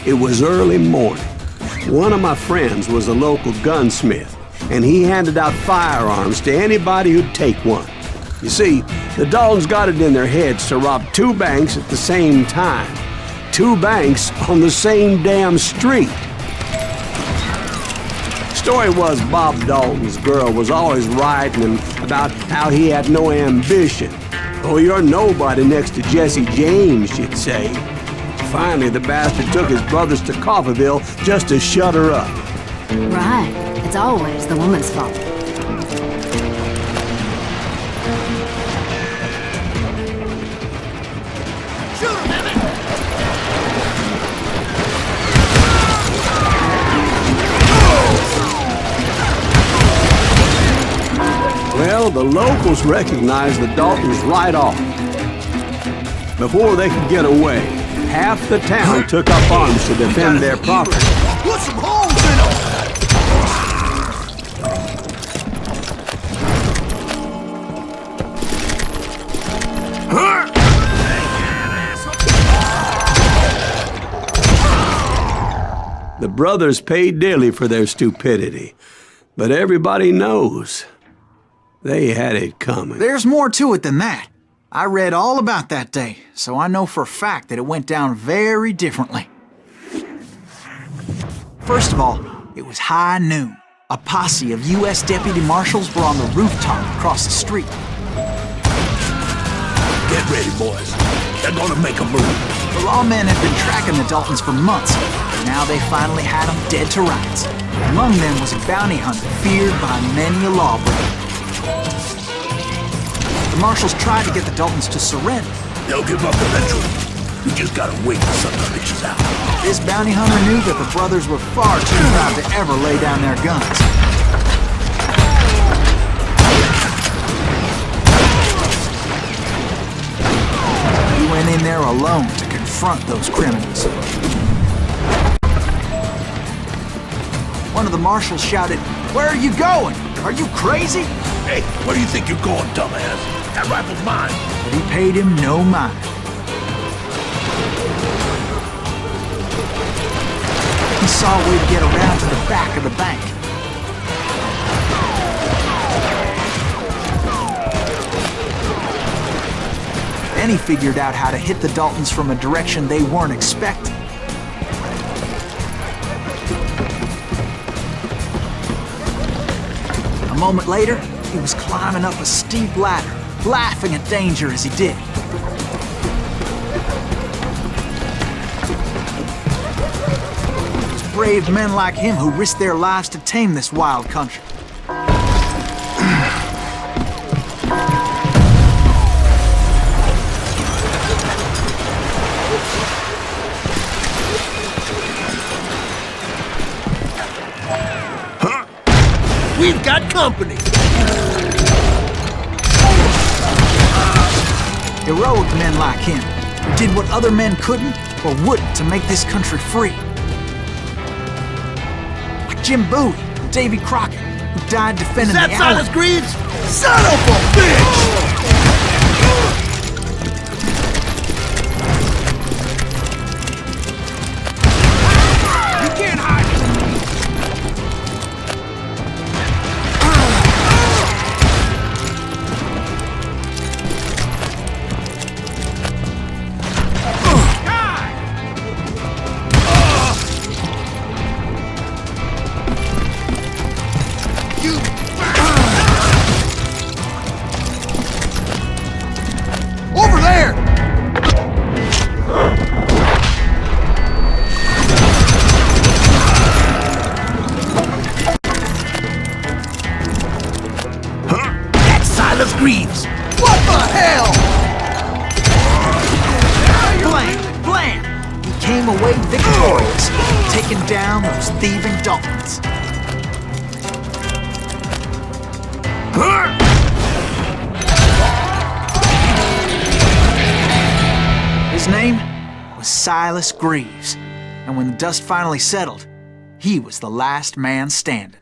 It was early morning. One of my friends was a local gunsmith, and he handed out firearms to anybody who'd take one. You see, the Daltons got it in their heads to rob two banks at the same time. Two banks on the same damn street. Story was Bob Dalton's girl was always writing him about how he had no ambition. Oh, you're nobody next to Jesse James, she'd say. Finally, the bastard took his brothers to Coffeyville just to shut her up. Right. It's always the woman's fault. Shoot him, Emmett! Well, the locals recognized the Daltons right off. Before they could get away, half the town took up arms to defend their property. Put some holes in them! The brothers paid dearly for their stupidity, but everybody knows they had it coming. There's more to it than that. I read all about that day, so I know for a fact that it went down very differently. First of all, it was high noon. A posse of U.S. deputy marshals were on the rooftop across the street. Get ready, boys. They're gonna make a move. The lawmen had been tracking the Daltons for months. Now they finally had them dead to rights. Among them was a bounty hunter feared by many a lawbreaker. The marshals tried to get the Daltons to surrender. They'll give up eventually. We just gotta wait till some of the bitches out. This bounty hunter knew that the brothers were far too proud to ever lay down their guns. He went in there alone to confront those criminals. One of the marshals shouted, "Where are you going? Are you crazy?" Hey, where do you think you're going, dumbass? That rifle's mine. But he paid him no mind. He saw a way to get around to the back of the bank. Then he figured out how to hit the Daltons from a direction they weren't expecting. A moment later, he was climbing up a steep ladder, laughing at danger as he did. It was brave men like him who risked their lives to tame this wild country. We've got company. Heroic men like him, who did what other men couldn't or wouldn't to make this country free. Like Jim Bowie and Davy Crockett, who died defending the Is that island. Silas Greaves? Son of a bitch! Over there! That's Silas Greaves! What the hell? Blam! Blam! He came away victorious, taking down those thieving Daltons. His name was Silas Greaves, and when the dust finally settled, he was the last man standing.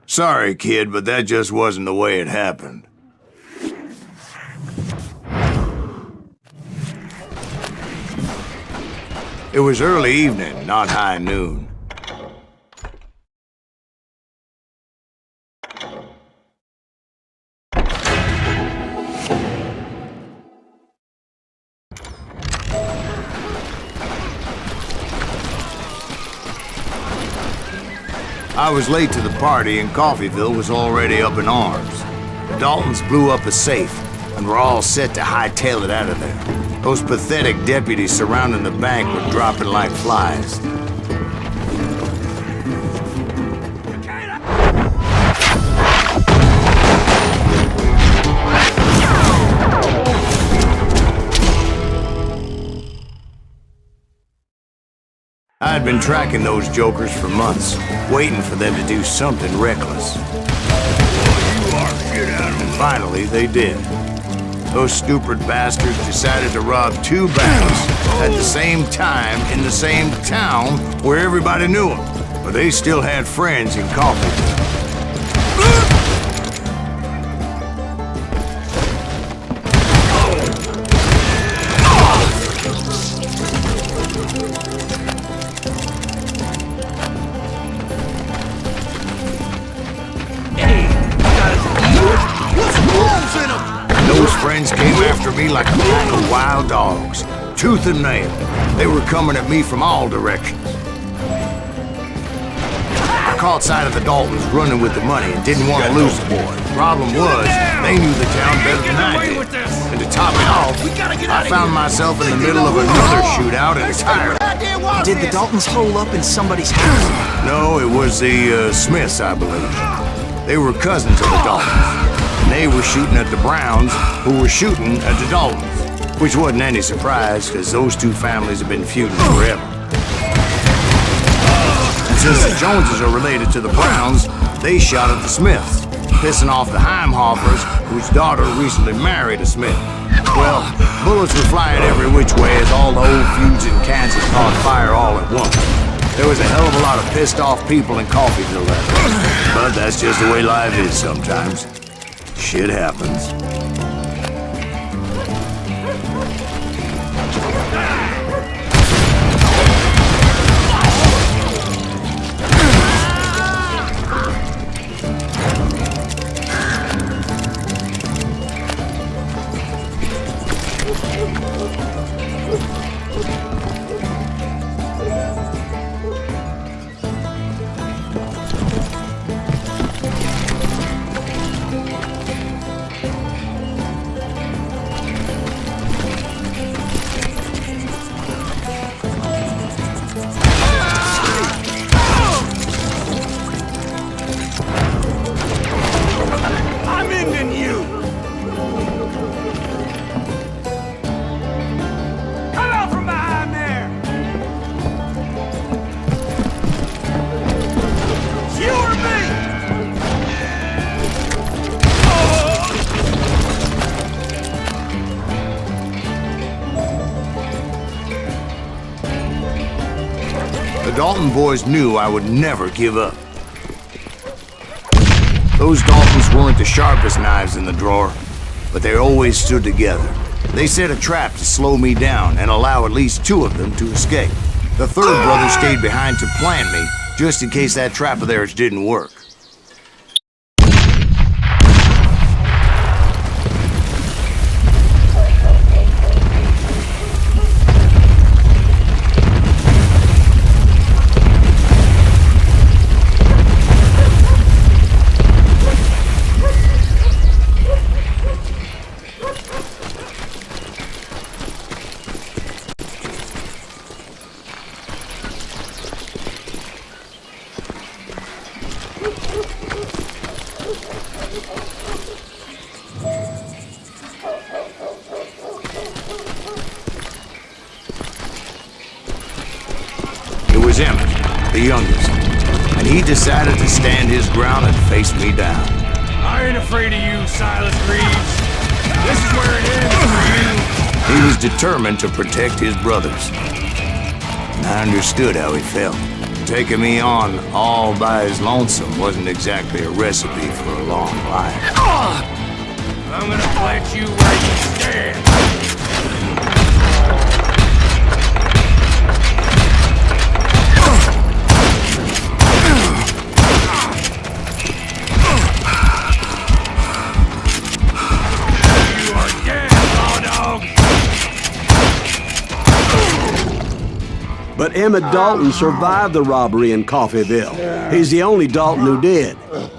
Sorry, kid, but that just wasn't the way it happened. It was early evening, not high noon. I was late to the party and Coffeyville was already up in arms. The Daltons blew up a safe and were all set to hightail it out of there. Those pathetic deputies surrounding the bank were dropping like flies. I had been tracking those jokers for months, waiting for them to do something reckless. And finally, they did. Those stupid bastards decided to rob two banks at the same time in the same town where everybody knew them. But they still had friends in Coffeyville. Those friends came after me like a pack of wild dogs, tooth and nail. They were coming at me from all directions. I caught sight of the Daltons running with the money and didn't want to lose the boy. Problem was, they knew the town better than I did. And to top it off, I found myself in the middle of another shootout entirely. Did the Daltons hole up in somebody's house? No, it was the Smiths, I believe. They were cousins of the Daltons. And they were shooting at the Browns, who were shooting at the Daltons. Which wasn't any surprise, because those two families have been feuding forever. And since the Joneses are related to the Browns, they shot at the Smiths, pissing off the Heimhoffers, whose daughter recently married a Smith. Well, bullets were flying every which way as all the old feuds in Kansas caught fire all at once. There was a hell of a lot of pissed off people in Coffeyville that day. But that's just the way life is sometimes. Shit happens. The Dalton boys knew I would never give up. Those Daltons weren't the sharpest knives in the drawer, but they always stood together. They set a trap to slow me down and allow at least two of them to escape. The third brother stayed behind to plant me, just in case that trap of theirs didn't work. It was Emmett, the youngest, and he decided to stand his ground and face me down. I ain't afraid of you, Silas Reeves. This is where it ends for you. He was determined to protect his brothers. And I understood how he felt. Taking me on all by his lonesome wasn't exactly a recipe for a long life. I'm gonna plant you where you stand. But Emmett Dalton survived the robbery in Coffeyville. He's the only Dalton who did.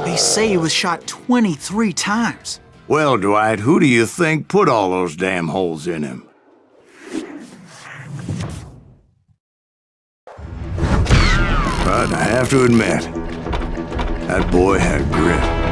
They say he was shot 23 times. Well, Dwight, who do you think put all those damn holes in him? But I have to admit, that boy had grit.